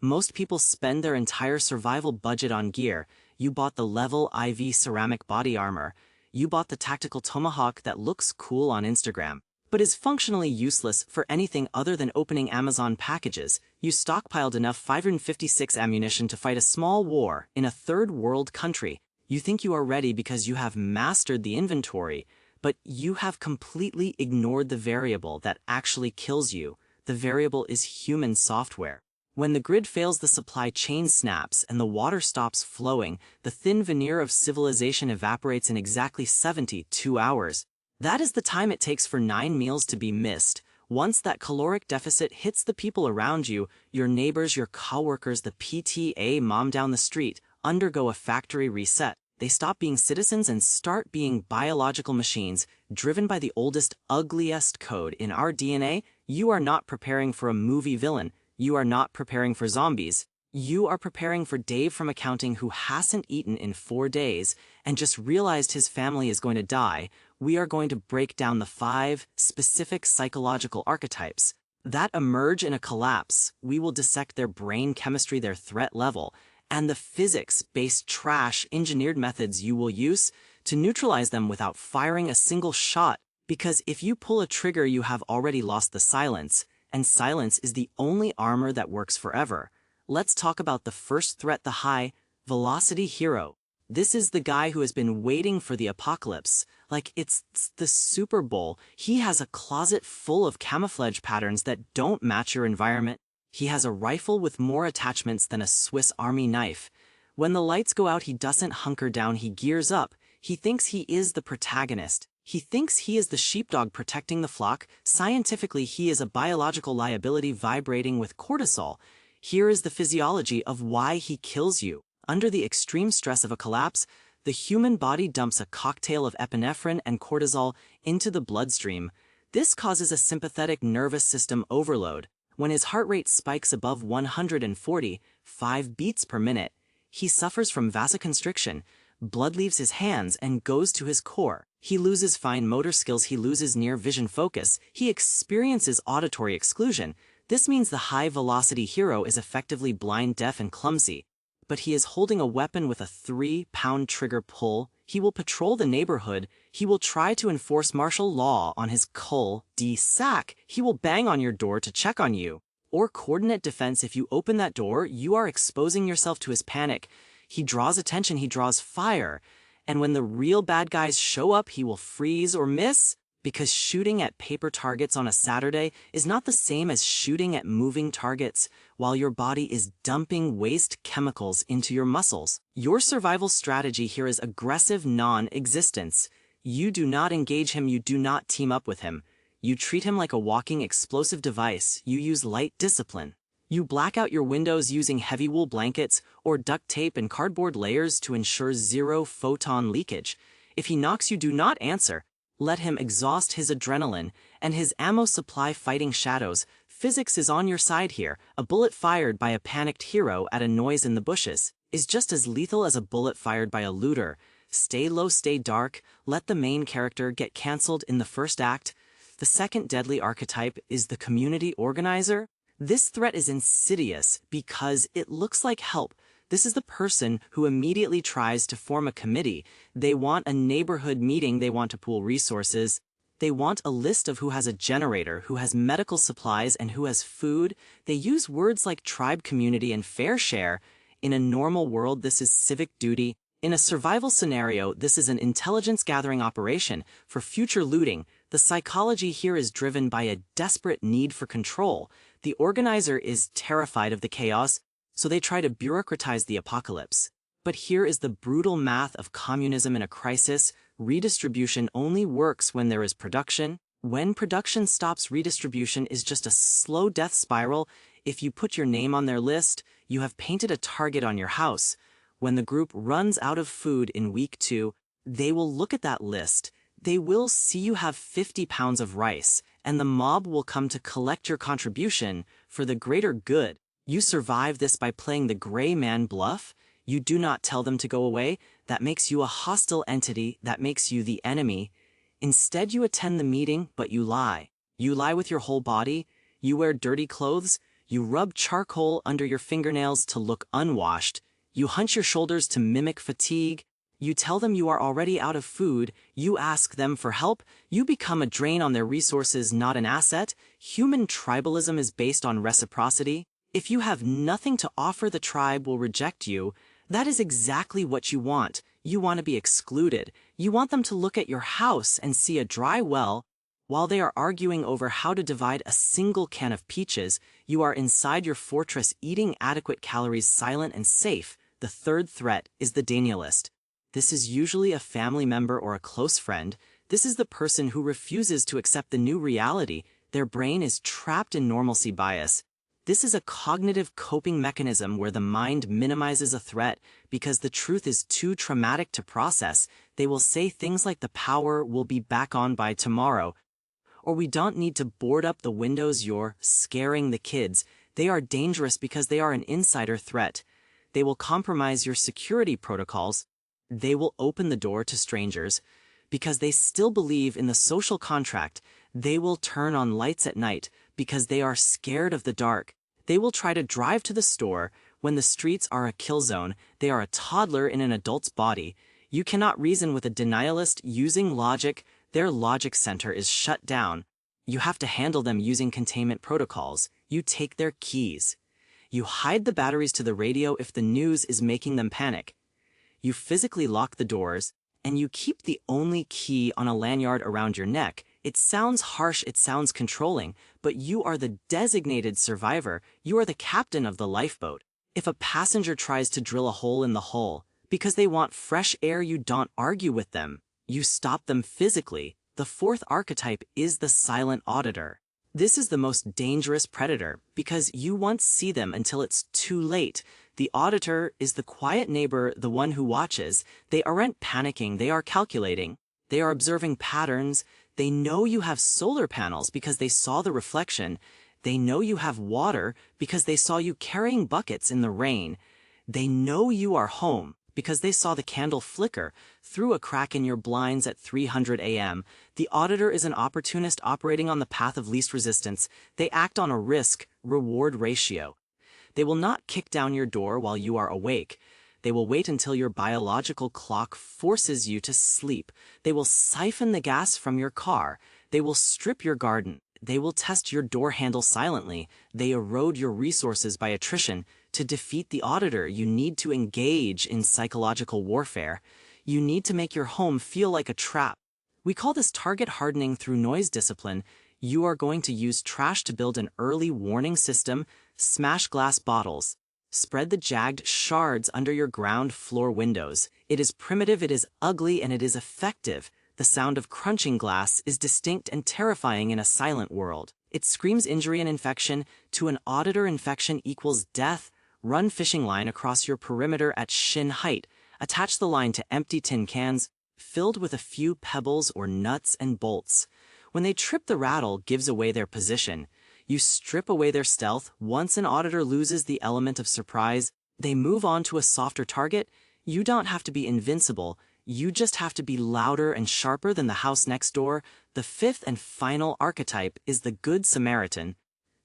Most people spend their entire survival budget on gear. You bought the level IV ceramic body armor. You bought the tactical tomahawk that looks cool on Instagram, but is functionally useless for anything other than opening Amazon packages. You stockpiled enough 556 ammunition to fight a small war in a third world country. You think you are ready because you have mastered the inventory, but you have completely ignored the variable that actually kills you. The variable is human software. When the grid fails, the supply chain snaps and the water stops flowing. The thin veneer of civilization evaporates in exactly 72 hours. That is the time it takes for 9 meals to be missed. Once that caloric deficit hits the people around you, your neighbors, your coworkers, the PTA mom down the street, undergo a factory reset. They stop being citizens and start being biological machines, driven by the oldest, ugliest code in our DNA. You are not preparing for a movie villain. You are not preparing for zombies. You are preparing for Dave from accounting, who hasn't eaten in 4 days and just realized his family is going to die. We are going to break down the 5 specific psychological archetypes that emerge in a collapse. We will dissect their brain chemistry, their threat level, and the physics-based trash engineered methods you will use to neutralize them without firing a single shot. Because if you pull a trigger, you have already lost the silence, and silence is the only armor that works forever. Let's talk about the first threat, the high-velocity hero. This is the guy who has been waiting for the apocalypse, like it's the Super Bowl. He has a closet full of camouflage patterns that don't match your environment. He has a rifle with more attachments than a Swiss Army knife. When the lights go out, he doesn't hunker down, he gears up. He thinks he is the protagonist. He thinks he is the sheepdog protecting the flock. Scientifically, he is a biological liability vibrating with cortisol. Here is the physiology of why he kills you. Under the extreme stress of a collapse, the human body dumps a cocktail of epinephrine and cortisol into the bloodstream. This causes a sympathetic nervous system overload. When his heart rate spikes above 145 beats per minute, he suffers from vasoconstriction. Blood leaves his hands and goes to his core. He loses fine motor skills, he loses near vision focus, he experiences auditory exclusion. This means the high-velocity hero is effectively blind, deaf, and clumsy. But he is holding a weapon with a 3-pound trigger pull. He will patrol the neighborhood. He will try to enforce martial law on his cul-de-sac. He will bang on your door to check on you. Or coordinate defense. If you open that door, you are exposing yourself to his panic. He draws attention, he draws fire. And when the real bad guys show up, he will freeze or miss, because shooting at paper targets on a Saturday is not the same as shooting at moving targets while your body is dumping waste chemicals into your muscles. Your survival strategy here is aggressive non-existence. You do not engage him, you do not team up with him. You treat him like a walking explosive device. You use light discipline. You black out your windows using heavy wool blankets or duct tape and cardboard layers to ensure zero photon leakage. If he knocks, you do not answer. Let him exhaust his adrenaline and his ammo supply fighting shadows. Physics is on your side here. A bullet fired by a panicked hero at a noise in the bushes is just as lethal as a bullet fired by a looter. Stay low, stay dark. Let the main character get cancelled in the first act. The second deadly archetype is the community organizer. This threat is insidious because it looks like help. This is the person who immediately tries to form a committee. They want a neighborhood meeting, they want to pool resources. They want a list of who has a generator, who has medical supplies, and who has food. They use words like tribe, community, and fair share. In a normal world, this is civic duty. In a survival scenario, this is an intelligence gathering operation for future looting. The psychology here is driven by a desperate need for control. The organizer is terrified of the chaos, so they try to bureaucratize the apocalypse. But here is the brutal math of communism in a crisis. Redistribution only works when there is production. When production stops, redistribution is just a slow death spiral. If you put your name on their list, you have painted a target on your house. When the group runs out of food in week 2, they will look at that list. They will see you have 50 pounds of rice, and the mob will come to collect your contribution for the greater good. You survive this by playing the gray man bluff. You do not tell them to go away. That makes you a hostile entity. That makes you the enemy. Instead, you attend the meeting, but you lie. You lie with your whole body. You wear dirty clothes. You rub charcoal under your fingernails to look unwashed. You hunch your shoulders to mimic fatigue. You tell them you are already out of food. You ask them for help. You become a drain on their resources, not an asset. Human tribalism is based on reciprocity. If you have nothing to offer, the tribe will reject you. That is exactly what you want. You want to be excluded. You want them to look at your house and see a dry well. While they are arguing over how to divide a single can of peaches, you are inside your fortress eating adequate calories, silent and safe. The third threat is the denialist. This is usually a family member or a close friend. This is the person who refuses to accept the new reality. Their brain is trapped in normalcy bias. This is a cognitive coping mechanism where the mind minimizes a threat because the truth is too traumatic to process. They will say things like the power will be back on by tomorrow, or we don't need to board up the windows, you're scaring the kids. They are dangerous because they are an insider threat. They will compromise your security protocols. They will open the door to strangers because they still believe in the social contract. They will turn on lights at night because they are scared of the dark. They will try to drive to the store when the streets are a kill zone. They are a toddler in an adult's body. You cannot reason with a denialist using logic. Their logic center is shut down. You have to handle them using containment protocols. You take their keys. You hide the batteries to the radio if the news is making them panic. You physically lock the doors, and you keep the only key on a lanyard around your neck. It sounds harsh, it sounds controlling, but you are the designated survivor. You are the captain of the lifeboat. If a passenger tries to drill a hole in the hull because they want fresh air, you don't argue with them. You stop them physically. The fourth archetype is the silent auditor. This is the most dangerous predator because you won't see them until it's too late. The auditor is the quiet neighbor, the one who watches. They aren't panicking, they are calculating. They are observing patterns. They know you have solar panels because they saw the reflection. They know you have water because they saw you carrying buckets in the rain. They know you are home because they saw the candle flicker through a crack in your blinds at 300 a.m. The auditor is an opportunist operating on the path of least resistance. They act on a risk-reward ratio. They will not kick down your door while you are awake. They will wait until your biological clock forces you to sleep. They will siphon the gas from your car. They will strip your garden. They will test your door handle silently. They erode your resources by attrition. To defeat the auditor, you need to engage in psychological warfare. You need to make your home feel like a trap. We call this target hardening through noise discipline. You are going to use trash to build an early warning system. Smash glass bottles. Spread the jagged shards under your ground floor windows. It is primitive, it is ugly, and it is effective. The sound of crunching glass is distinct and terrifying in a silent world. It screams injury and infection. To an auditor, infection equals death. Run fishing line across your perimeter at shin height. Attach the line to empty tin cans, filled with a few pebbles or nuts and bolts. When they trip, the rattle gives away their position. You strip away their stealth. Once an auditor loses the element of surprise, they move on to a softer target. You don't have to be invincible. You just have to be louder and sharper than the house next door. The fifth and final archetype is the Good Samaritan.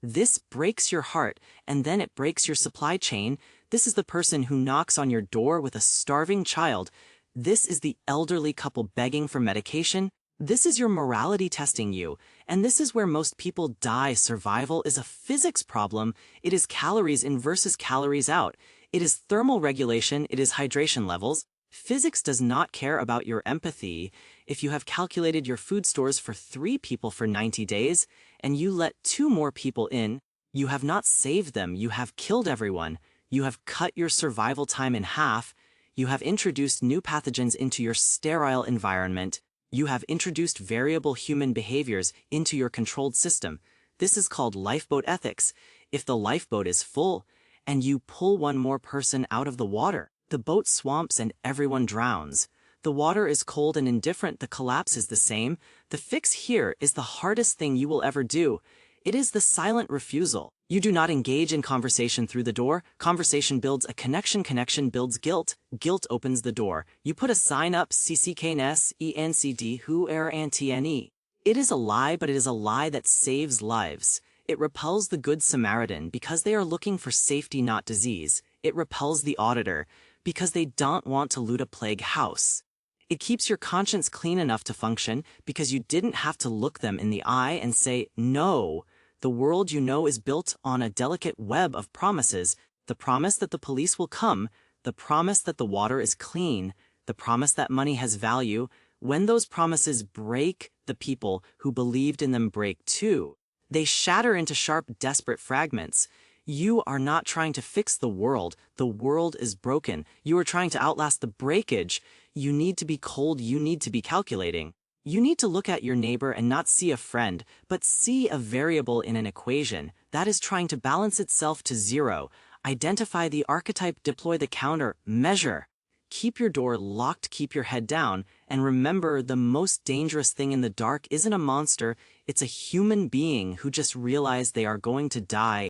This breaks your heart, and then it breaks your supply chain. This is the person who knocks on your door with a starving child. This is the elderly couple begging for medication. This is your morality testing you, and this is where most people die. Survival is a physics problem. It is calories in versus calories out. It is thermal regulation. It is hydration levels. Physics does not care about your empathy. If you have calculated your food stores for 3 people for 90 days, and you let 2 more people in, you have not saved them, you have killed everyone. You have cut your survival time in half. You have introduced new pathogens into your sterile environment. You have introduced variable human behaviors into your controlled system. This is called lifeboat ethics. If the lifeboat is full, and you pull one more person out of the water, the boat swamps and everyone drowns. The water is cold and indifferent, the collapse is the same. The fix here is the hardest thing you will ever do. It is the silent refusal. You do not engage in conversation through the door. Conversation builds a connection. Connection builds guilt. Guilt opens the door. You put a sign up, CCKNS, ENCD, who er antne. It is a lie, but it is a lie that saves lives. It repels the Good Samaritan because they are looking for safety, not disease. It repels the auditor because they don't want to loot a plague house. It keeps your conscience clean enough to function because you didn't have to look them in the eye and say, no. The world you know is built on a delicate web of promises, the promise that the police will come, the promise that the water is clean, the promise that money has value. When those promises break, the people who believed in them break too. They shatter into sharp, desperate fragments. You are not trying to fix the world is broken. You are trying to outlast the breakage. You need to be cold, you need to be calculating. You need to look at your neighbor and not see a friend, but see a variable in an equation that is trying to balance itself to zero. Identify the archetype, deploy the counter, measure. Keep your door locked, keep your head down, and remember the most dangerous thing in the dark isn't a monster, it's a human being who just realized they are going to die.